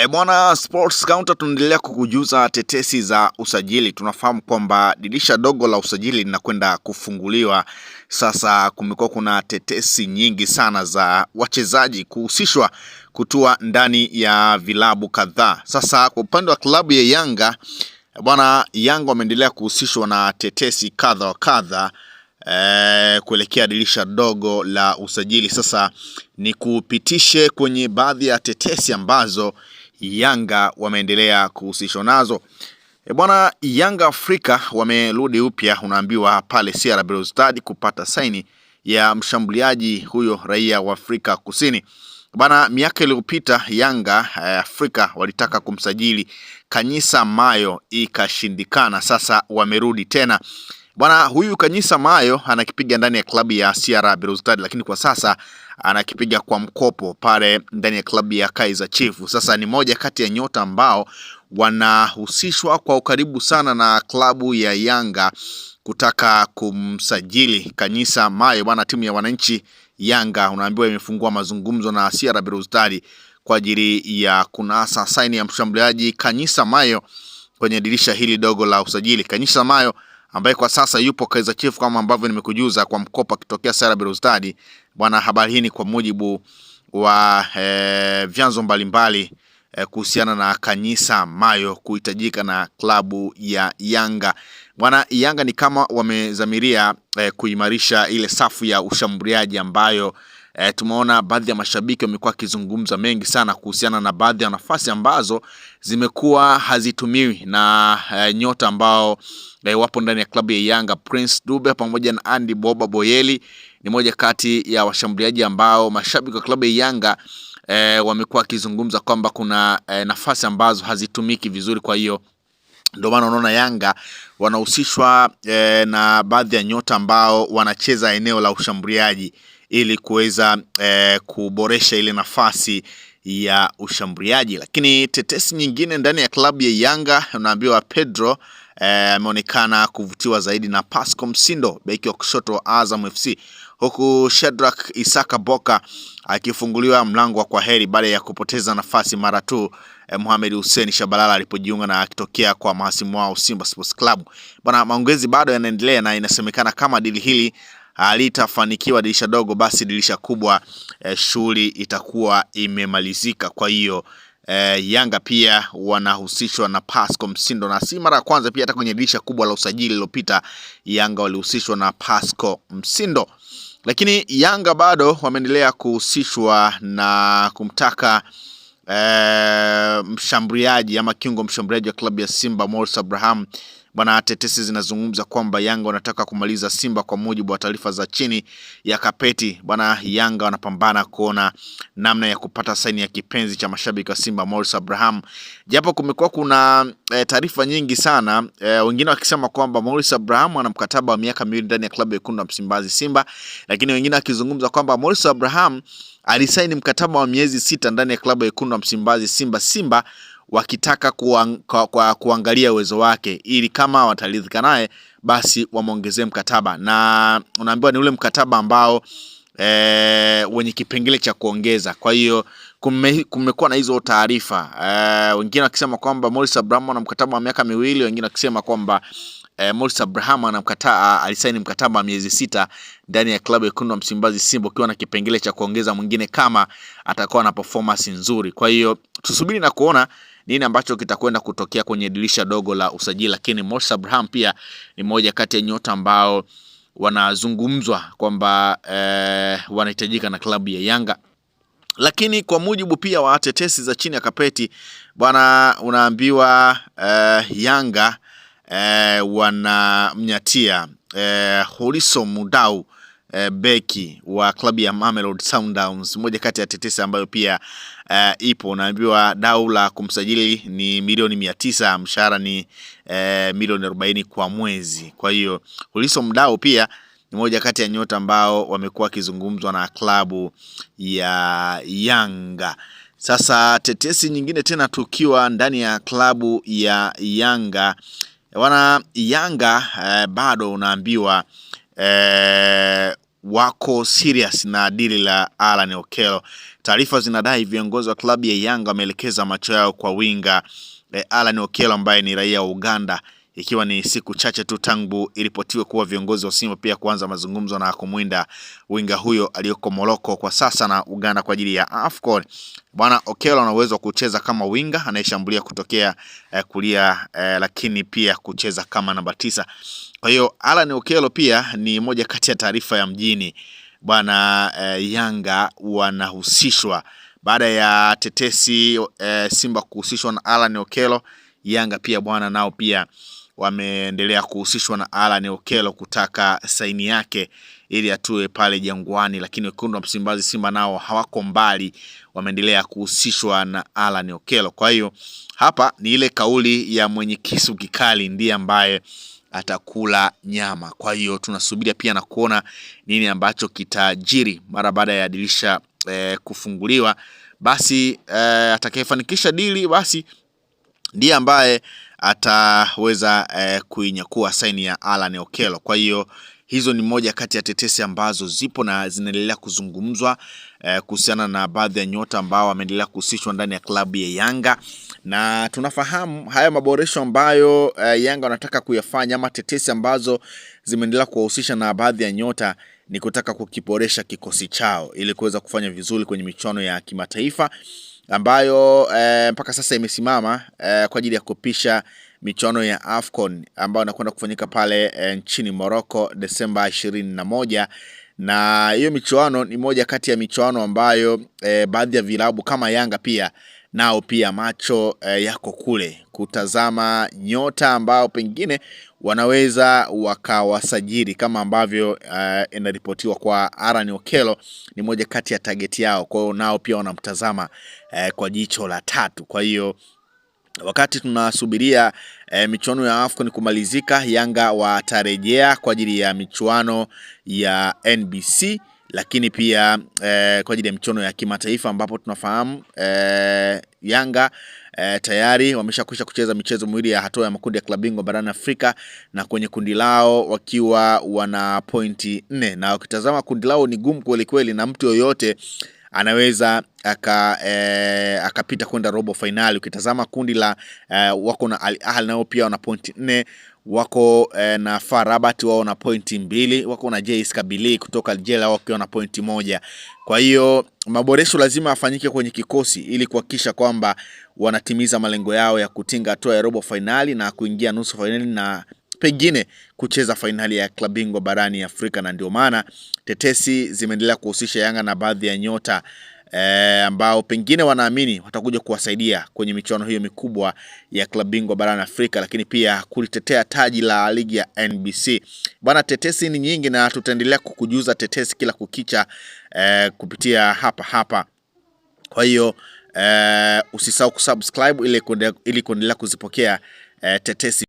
Bwana Sports Counter, tunaendelea kukujuza tetesi za usajili. Tunafahamu kwamba dirisha dogo la usajili linakwenda kufunguliwa. Sasa kumekuwa kuna tetesi nyingi sana za wachezaji kuhusishwa kutua ndani ya vilabu kadhaa. Sasa kwa upande wa klabu ya Yanga, bwana, Yanga wameendelea kuhusishwa na tetesi kadha wa kadha kuelekea dirisha dogo la usajili. Sasa ni kupitishe kwenye baadhi ya tetesi ambazo Yanga wameendelea kuhusishwa nazo. Bwana, Yanga Afrika wamerudi upya, unaambiwa pale CR Belouizdad kupata saini ya mshambuliaji huyo raia wa Afrika Kusini. Bwana, miaka iliyopita Yanga Afrika walitaka kumsajili Kanyisa Mayo, ikashindikana. Sasa wamerudi tena. Bwana, huyu Kanyisa Mayo anakipiga ndani ya klabu ya CR Belouizdad, lakini kwa sasa anakipiga kwa mkopo pale ndani ya klabu ya Kaizer Chiefs. Sasa ni moja kati ya nyota ambao wanahusishwa kwa ukaribu sana na klabu ya Yanga kutaka kumsajili Kanyisa Mayo. Bwana, timu ya wananchi Yanga unaambiwa imefungua mazungumzo na CR Belouizdad kwa ajili ya kunasa saini ya mshambuliaji Kanyisa Mayo kwenye dirisha hili dogo la usajili. Kanyisa Mayo ambaye kwa sasa yupo Kaizer Chiefs kama ambavyo nimekujuza kwa mkopo akitokea CR Belouizdad. Bwana, habari hii ni kwa mujibu wa vyanzo mbalimbali kuhusiana na Kanyisa Mayo kuhitajika na klabu ya Yanga. Bwana, Yanga ni kama wamezamiria kuimarisha ile safu ya ushambuliaji ambayo tumeona baadhi ya mashabiki wamekuwa kizungumza mengi sana kuhusiana na baadhi ya nafasi ambazo zimekuwa hazitumiwi na nyota ambao wapo ndani ya klabu ya Yanga. Prince Dube pamoja na Andy Boba Boyeli ni moja kati ya washambuliaji ambao mashabiki wa klabu ya Yanga wamekuwa kizungumza kwamba kuna nafasi ambazo hazitumiki vizuri. Kwa hiyo ndio maana unaona Yanga wanahusishwa na baadhi ya nyota ambao wanacheza eneo la ushambuliaji ili kuweza kuboresha ile nafasi ya ushambuliaji. Lakini tetesi nyingine ndani ya klabu ya Yanga, unaambiwa Pedro ameonekana kuvutiwa zaidi na Pascal Msindo, beki wa kushoto wa Azam FC, huku Shadrack Isaka Boka akifunguliwa mlango wa kwaheri baada ya kupoteza nafasi mara tu Mohamed Hussein Shabalala alipojiunga na akitokea kwa mahasimu wao Simba Sports Club. Bwana, maongezi bado yanaendelea na inasemekana kama dili hili litafanikiwa dirisha dogo, basi dirisha kubwa shughuli itakuwa imemalizika. Kwa hiyo Yanga pia wanahusishwa na Pascal Msindo, na si mara ya kwanza pia hata kwenye dirisha kubwa la usajili lililopita Yanga walihusishwa na Pascal Msindo. Lakini Yanga bado wameendelea kuhusishwa na kumtaka mshambuliaji ama kiungo mshambuliaji wa klabu ya Simba Morris Abraham. Bwana, tetesi zinazungumza kwamba Yanga wanataka kumaliza Simba kwa mujibu wa taarifa za chini ya kapeti. Bwana, Yanga wanapambana kuona namna ya kupata saini ya kipenzi cha mashabiki wa Simba Morris Abraham. Japo kumekuwa kuna taarifa nyingi sana, wengine wakisema kwamba Morris Abraham ana mkataba wa miaka 2 ndani ya klabu ya Wekundu wa Msimbazi Simba, lakini wengine wakizungumza kwamba Morris Abraham alisaini mkataba wa miezi 6 ndani ya klabu ya Wekundu wa Msimbazi Simba wakitaka kuangalia uwezo wake ili kama wataridhika naye basi wamuongezee mkataba, na unaambiwa ni ule mkataba ambao wenye kipengele cha kuongeza. Kwa hiyo kumekuwa na hizo taarifa, wengine wakisema kwamba Morris Abraham ana mkataba wa miaka 2, wengine wakisema kwamba Morris Abraham alisaini mkataba wa miezi 6 ndani ya klabu ya Wekundu wa Msimbazi Simba ukiwa na kipengele cha kuongeza mwingine kama atakuwa na performance nzuri. Kwa hiyo tusubiri na kuona nini ambacho kitakwenda kutokea kwenye dirisha dogo la usajili. Lakini Morris Abraham pia ni moja kati ya nyota ambao wanazungumzwa kwamba wanahitajika na klabu ya Yanga. Lakini kwa mujibu pia wa tetesi za chini ya kapeti, bwana, unaambiwa Yanga wanamnyatia Huliso Mudau, beki wa klabu ya Mamelodi Sundowns. Moja kati ya tetesi ambayo pia ipo, unaambiwa dau la kumsajili ni milioni 900, mshahara ni milioni 40 kwa mwezi. Kwa hiyo Huliso Mudau pia ni moja kati ya nyota ambao wamekuwa kizungumzwa na klabu ya Yanga. Sasa tetesi nyingine tena tukiwa ndani ya klabu ya Yanga, wana Yanga bado unaambiwa wako serious na dili la Alan Okello. Taarifa zinadai viongozi wa klabu ya Yanga wameelekeza macho yao kwa winga Alan Okello ambaye ni raia wa Uganda, ikiwa ni siku chache tu tangu iripotiwe kuwa viongozi wa Simba pia kuanza mazungumzo na kumwinda winga huyo aliyoko Morocco kwa sasa na Uganda kwa ajili ya AFCON. Bwana Okello ana uwezo wa kucheza kama winga anayeshambulia kutokea kulia, lakini pia kucheza kama namba 9. Kwa hiyo Alan Okello pia ni moja kati ya taarifa ya mjini. Bwana Yanga wanahusishwa baada ya tetesi Simba kuhusishwa na Alan Okello. Yanga pia bwana nao pia wameendelea kuhusishwa na Alan Okello kutaka saini yake ili atue pale Jangwani, lakini wekundu wa Msimbazi Simba nao hawako mbali, wameendelea kuhusishwa na Alan Okello. Kwa hiyo hapa ni ile kauli ya mwenye kisu kikali ndiye ambaye atakula nyama. Kwa hiyo tunasubiria pia na kuona nini ambacho kitajiri mara baada ya dirisha kufunguliwa. Basi atakayefanikisha dili basi ndiye ambaye ataweza kuinyakua saini ya Alan Okello. Kwa hiyo hizo ni moja kati ya tetesi ambazo zipo na zinaendelea kuzungumzwa kuhusiana na baadhi ya nyota ambao wameendelea kuhusishwa ndani ya klabu ya Yanga, na tunafahamu haya maboresho ambayo Yanga wanataka kuyafanya ama tetesi ambazo zimeendelea kuwahusisha na baadhi ya nyota ni kutaka kukiboresha kikosi chao ili kuweza kufanya vizuri kwenye michuano ya kimataifa ambayo mpaka sasa imesimama kwa ajili ya kupisha michuano ya AFCON ambayo inakwenda kufanyika pale nchini Morocco Desemba 21. Na hiyo michuano ni moja kati ya michuano ambayo baadhi ya vilabu kama Yanga pia nao pia macho yako kule kutazama nyota ambao pengine wanaweza wakawasajili, kama ambavyo inaripotiwa kwa Alan Okello ni moja kati ya target yao. Kwa hiyo nao pia wanamtazama kwa jicho la tatu. Kwa hiyo wakati tunasubiria michuano ya AFCON kumalizika, Yanga watarejea kwa ajili ya michuano ya NBC, lakini pia kwa ajili ya michuano ya kimataifa ambapo tunafahamu Yanga tayari wameshakwisha kucheza michezo miwili ya hatua ya makundi ya klabu bingwa barani Afrika, na kwenye kundi lao wakiwa wana pointi 4, na ukitazama kundi lao ni gumu kweli kweli, na mtu yoyote anaweza akapita kwenda robo finali. Ukitazama kundi la wako na Al Ahly nao pia wana pointi 4, wako na FAR Rabat wao na pointi 2, wako na JS Kabylie kutoka Algeria wao na pointi 1. Kwa hiyo maboresho lazima afanyike kwenye kikosi ili kuhakikisha kwamba wanatimiza malengo yao ya kutinga hatua ya robo finali na kuingia nusu finali na pengine kucheza finali ya klabu bingwa barani Afrika. Na ndio maana tetesi zimeendelea kuhusisha Yanga na baadhi ya nyota ambao pengine wanaamini watakuja kuwasaidia kwenye michuano hiyo mikubwa ya klabu bingwa barani Afrika, lakini pia kulitetea taji la ligi ya NBC. Bwana, tetesi ni nyingi na tutaendelea kukujuza tetesi kila kukicha kupitia hapa. Kwa hiyo usisahau kusubscribe ili kuendelea kuzipokea tetesi